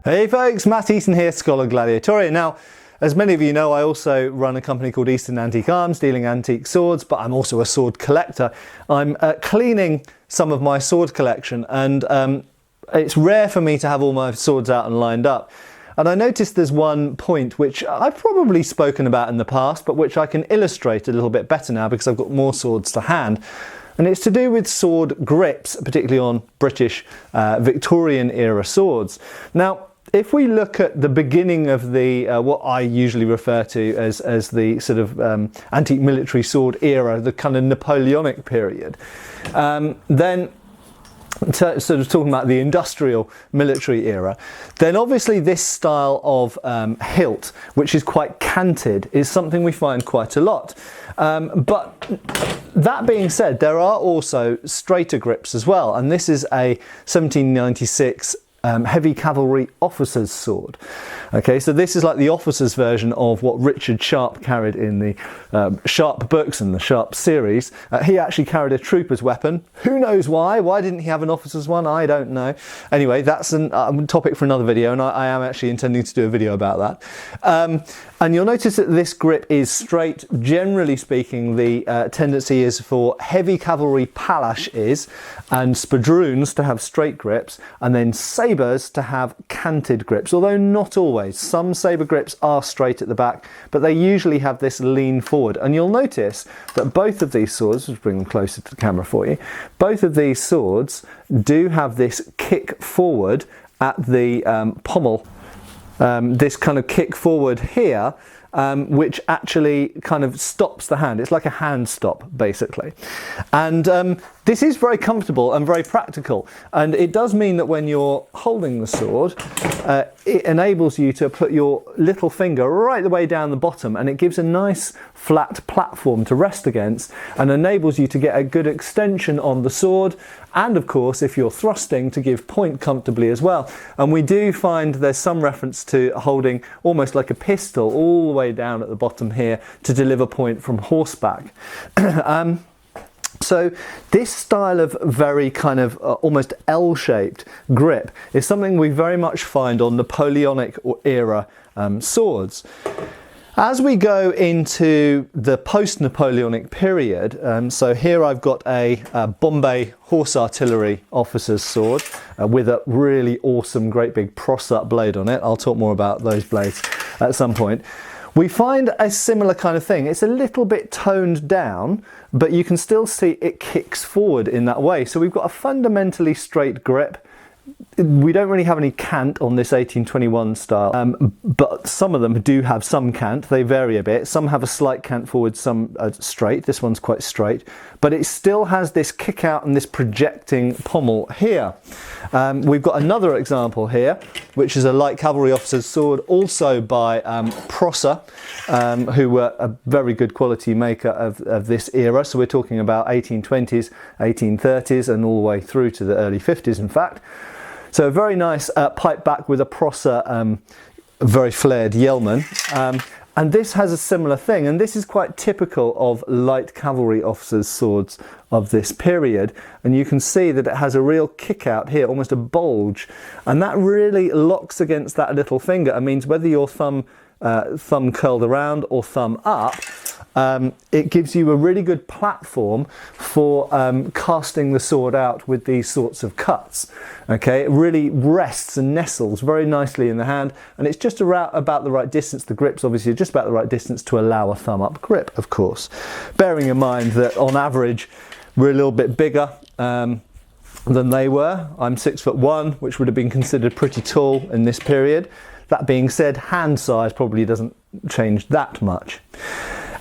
Hey folks, Matt Easton here, scholagladiatoria. Now, as many of you know, I also run a company called Easton Antique Arms, dealing antique swords, but I'm also a sword collector. I'm cleaning some of my sword collection, and it's rare for me to have all my swords out and lined up. And I noticed there's one point which I've probably spoken about in the past, but which I can illustrate a little bit better now because I've got more swords to hand. And it's to do with sword grips, particularly on British Victorian era swords. Now, if we look at the beginning of the what I usually refer to as the sort of antique military sword era, the kind of Napoleonic period, then sort of talking about the industrial military era, then obviously this style of hilt, which is quite canted, is something we find quite a lot. But that being said, there are also straighter grips as well, and this is a 1796 heavy cavalry officer's sword. Okay, so this is like the officer's version of what Richard Sharp carried in the Sharp books and the Sharp series. He actually carried a trooper's weapon. Who knows why? Why didn't he have an officer's one? I don't know. Anyway, that's a topic for another video, and I am actually intending to do a video about that. And you'll notice that this grip is straight. Generally speaking, the tendency is for heavy cavalry palashes and spadroons to have straight grips, and then sabres to have canted grips, although not always. Some sabre grips are straight at the back, but they usually have this lean forward. And you'll notice that both of these swords, let's bring them closer to the camera for you, both of these swords do have this kick forward at the pommel, this kind of kick forward here, which actually kind of stops the hand. It's like a hand stop, basically. And this is very comfortable and very practical. And it does mean that when you're holding the sword, it enables you to put your little finger right the way down the bottom, and it gives a nice flat platform to rest against and enables you to get a good extension on the sword. And of course, if you're thrusting, to give point comfortably as well. And we do find there's some reference to holding almost like a pistol all the way down at the bottom here to deliver point from horseback. So this style of very kind of almost L-shaped grip is something we very much find on Napoleonic era swords. As we go into the post-Napoleonic period, so here I've got a Bombay horse artillery officer's sword with a really awesome great big press-up blade on it. I'll talk more about those blades at some point. We find a similar kind of thing. It's a little bit toned down, but you can still see it kicks forward in that way. So we've got a fundamentally straight grip. We don't really have any cant on this 1821 style, but some of them do have some cant. They vary a bit. Some have a slight cant forward, some are straight. This one's quite straight, but it still has this kick out and this projecting pommel here. We've got another example here, which is a light cavalry officer's sword, also by Prosser, who were a very good quality maker of this era. So we're talking about 1820s, 1830s, and all the way through to the early 50s, in fact. So a very nice pipe back with a Prosser, very flared yeoman. And this has a similar thing, and this is quite typical of light cavalry officers' swords of this period. And you can see that it has a real kick out here, almost a bulge, and that really locks against that little finger. It means whether your thumb curled around or thumb up, it gives you a really good platform for casting the sword out with these sorts of cuts. Okay, it really rests and nestles very nicely in the hand, and it's just about the right distance. The grip's obviously just about the right distance to allow a thumb up grip, of course. Bearing in mind that on average we're a little bit bigger than they were. I'm 6'1", which would have been considered pretty tall in this period. That being said, hand size probably doesn't change that much.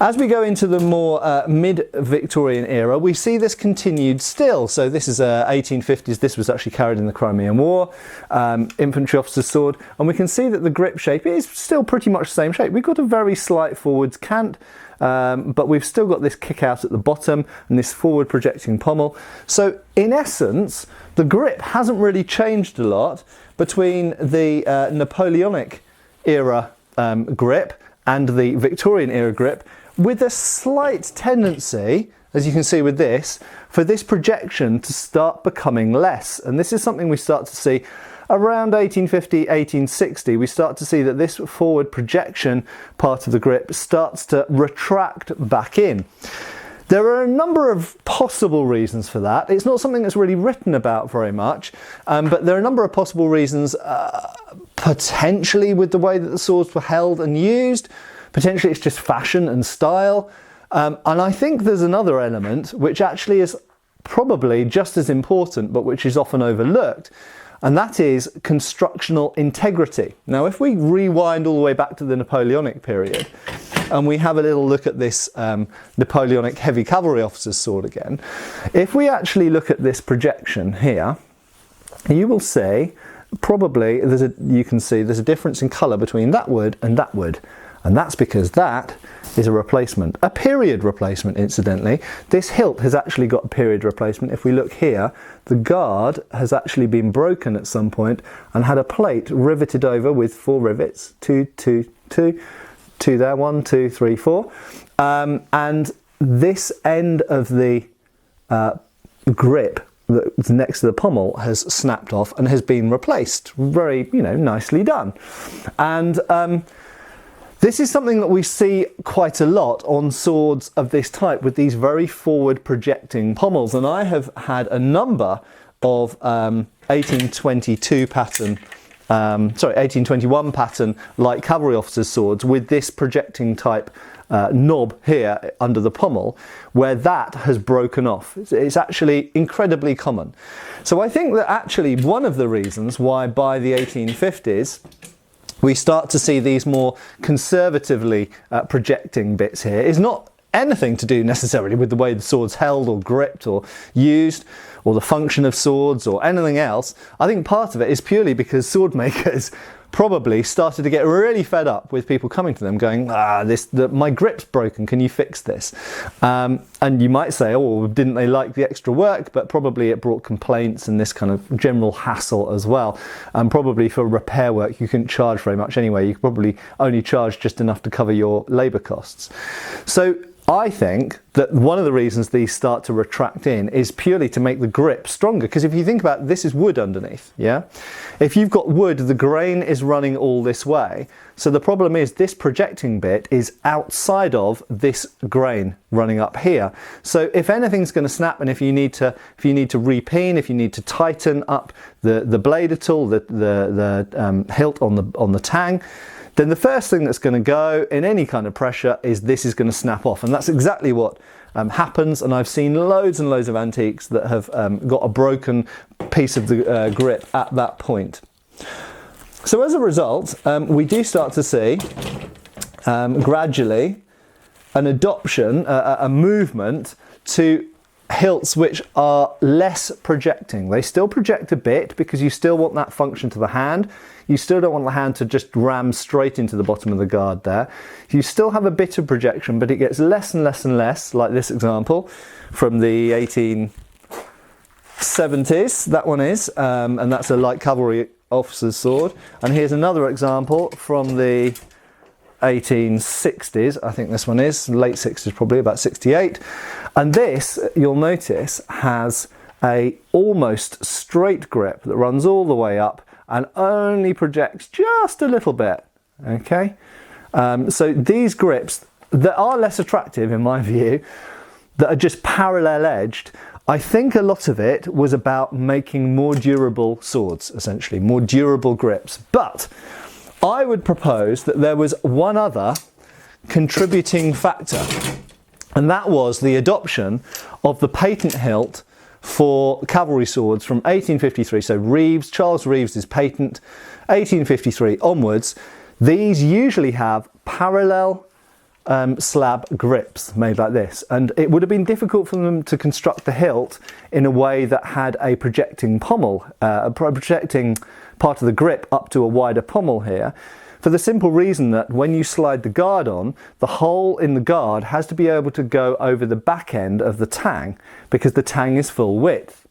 As we go into the more mid-Victorian era, we see this continued still. So this is 1850s. This was actually carried in the Crimean War, infantry officer's sword. And we can see that the grip shape is still pretty much the same shape. We've got a very slight forwards cant, but we've still got this kick out at the bottom and this forward projecting pommel. So in essence, the grip hasn't really changed a lot between the Napoleonic era grip and the Victorian era grip, with a slight tendency as you can see with this, for this projection to start becoming less. And this is something we start to see around 1850, 1860. We start to see that this forward projection part of the grip starts to retract back in. There are a number of possible reasons for that. It's not something that's really written about very much, but there are a number of possible reasons, potentially with the way that the swords were held and used. Potentially it's just fashion and style. And I think there's another element which actually is probably just as important, but which is often overlooked, and that is constructional integrity. Now, if we rewind all the way back to the Napoleonic period, and we have a little look at this Napoleonic heavy cavalry officer's sword again, if we actually look at this projection here, you will see probably you can see there's a difference in colour between that wood, and that's because that is a replacement, a period replacement incidentally. This hilt has actually got a period replacement. If we look here, the guard has actually been broken at some point and had a plate riveted over with 4 rivets, two there, 1, 2, 3, 4, and this end of the grip that's next to the pommel has snapped off and has been replaced. Very, nicely done. And this is something that we see quite a lot on swords of this type, with these very forward projecting pommels. And I have had a number of 1822 pattern, 1821 pattern light cavalry officers' swords with this projecting type knob here under the pommel, where that has broken off. It's actually incredibly common. So I think that actually one of the reasons why by the 1850s we start to see these more conservatively projecting bits here is not anything to do necessarily with the way the sword's held or gripped or used, or the function of swords or anything else. I think part of it is purely because sword makers probably started to get really fed up with people coming to them going, my grip's broken, can you fix this? And you might say, oh, didn't they like the extra work? But probably it brought complaints and this kind of general hassle as well. And probably for repair work you couldn't charge very much anyway. You could probably only charge just enough to cover your labour costs. So I think that one of the reasons these start to retract in is purely to make the grip stronger. Because if you think about it, this is wood underneath, yeah? If you've got wood, the grain is running all this way. So the problem is this projecting bit is outside of this grain running up here. So if anything's going to snap, and if you need to repeen, if you need to tighten up the blade at all, the hilt on the tang, then the first thing that's going to go in any kind of pressure is this is going to snap off. And that's exactly what happens. And I've seen loads and loads of antiques that have got a broken piece of the grip at that point. So as a result, we do start to see gradually an adoption, a movement to hilts which are less projecting. They still project a bit because you still want that function to the hand. You still don't want the hand to just ram straight into the bottom of the guard there. You still have a bit of projection, but it gets less and less and less, like this example from the 1870s, that one is, and that's a light cavalry officer's sword. And here's another example from the 1860s, I think this one is, late 60s probably, about 68. And this, you'll notice, has a almost straight grip that runs all the way up and only projects just a little bit, okay? So these grips that are less attractive in my view, that are just parallel edged, I think a lot of it was about making more durable swords, essentially, more durable grips. But I would propose that there was one other contributing factor, and that was the adoption of the patent hilt for cavalry swords from 1853. So Reeves, Charles Reeves' patent, 1853 onwards. These usually have parallel slab grips made like this, and it would have been difficult for them to construct the hilt in a way that had a projecting pommel, a projecting part of the grip up to a wider pommel here, for the simple reason that when you slide the guard on, the hole in the guard has to be able to go over the back end of the tang, because the tang is full width.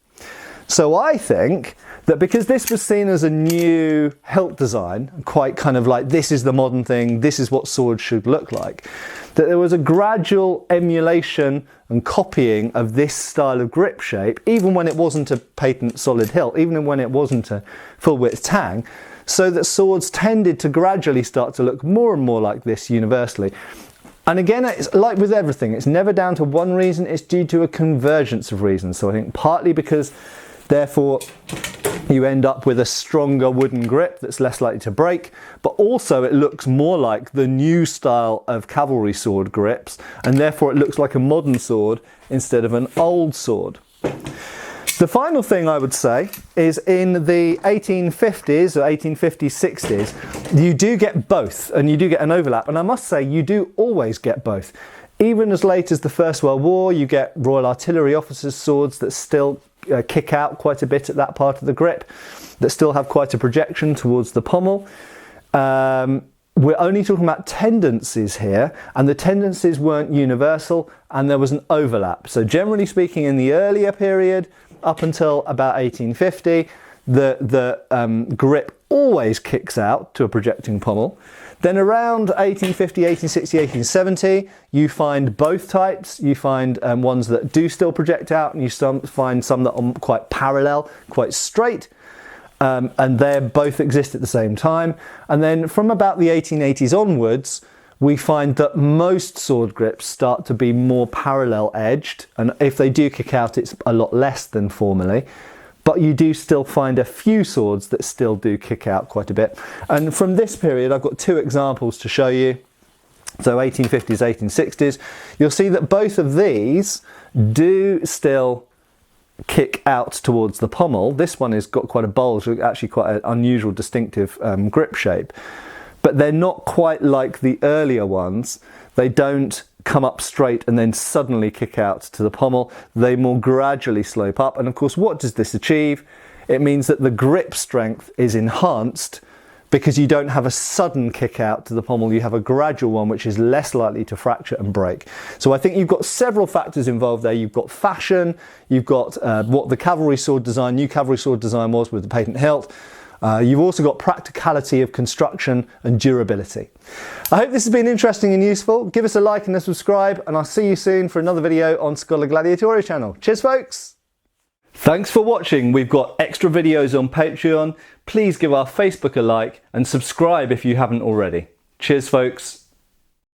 So I think that because this was seen as a new hilt design, quite kind of like this is the modern thing, this is what swords should look like, that there was a gradual emulation and copying of this style of grip shape, even when it wasn't a patent solid hilt, even when it wasn't a full width tang, so that swords tended to gradually start to look more and more like this universally. And again, it's like with everything, it's never down to one reason, it's due to a convergence of reasons. So I think partly because therefore you end up with a stronger wooden grip that's less likely to break, but also it looks more like the new style of cavalry sword grips, and therefore it looks like a modern sword instead of an old sword. The final thing I would say is in the 1850s or 1850s, 60s, you do get both, and you do get an overlap, and I must say you do always get both. Even as late as the First World War, you get Royal Artillery officers' swords that still kick out quite a bit at that part of the grip, that still have quite a projection towards the pommel. We're only talking about tendencies here, and the tendencies weren't universal, and there was an overlap. So generally speaking, in the earlier period, up until about 1850, the grip always kicks out to a projecting pommel. Then around 1850, 1860, 1870, you find both types. You find ones that do still project out, and you find some that are quite parallel, quite straight. And they both exist at the same time. And then from about the 1880s onwards, we find that most sword grips start to be more parallel edged, and if they do kick out, it's a lot less than formerly. But you do still find a few swords that still do kick out quite a bit. And from this period, I've got two examples to show you. So 1850s, 1860s, you'll see that both of these do still kick out towards the pommel. This one has got quite a bulge, actually quite an unusual, distinctive grip shape. But they're not quite like the earlier ones. They don't come up straight and then suddenly kick out to the pommel. They more gradually slope up. And of course, what does this achieve? It means that the grip strength is enhanced because you don't have a sudden kick out to the pommel. You have a gradual one, which is less likely to fracture and break. So I think you've got several factors involved there. You've got fashion, you've got what the cavalry sword design, new cavalry sword design was with the patent hilt. You've also got practicality of construction and durability. I hope this has been interesting and useful. Give us a like and a subscribe, and I'll see you soon for another video on Scholagladiatoria channel. Cheers, folks! Thanks for watching. We've got extra videos on Patreon. Please give our Facebook a like and subscribe if you haven't already. Cheers, folks!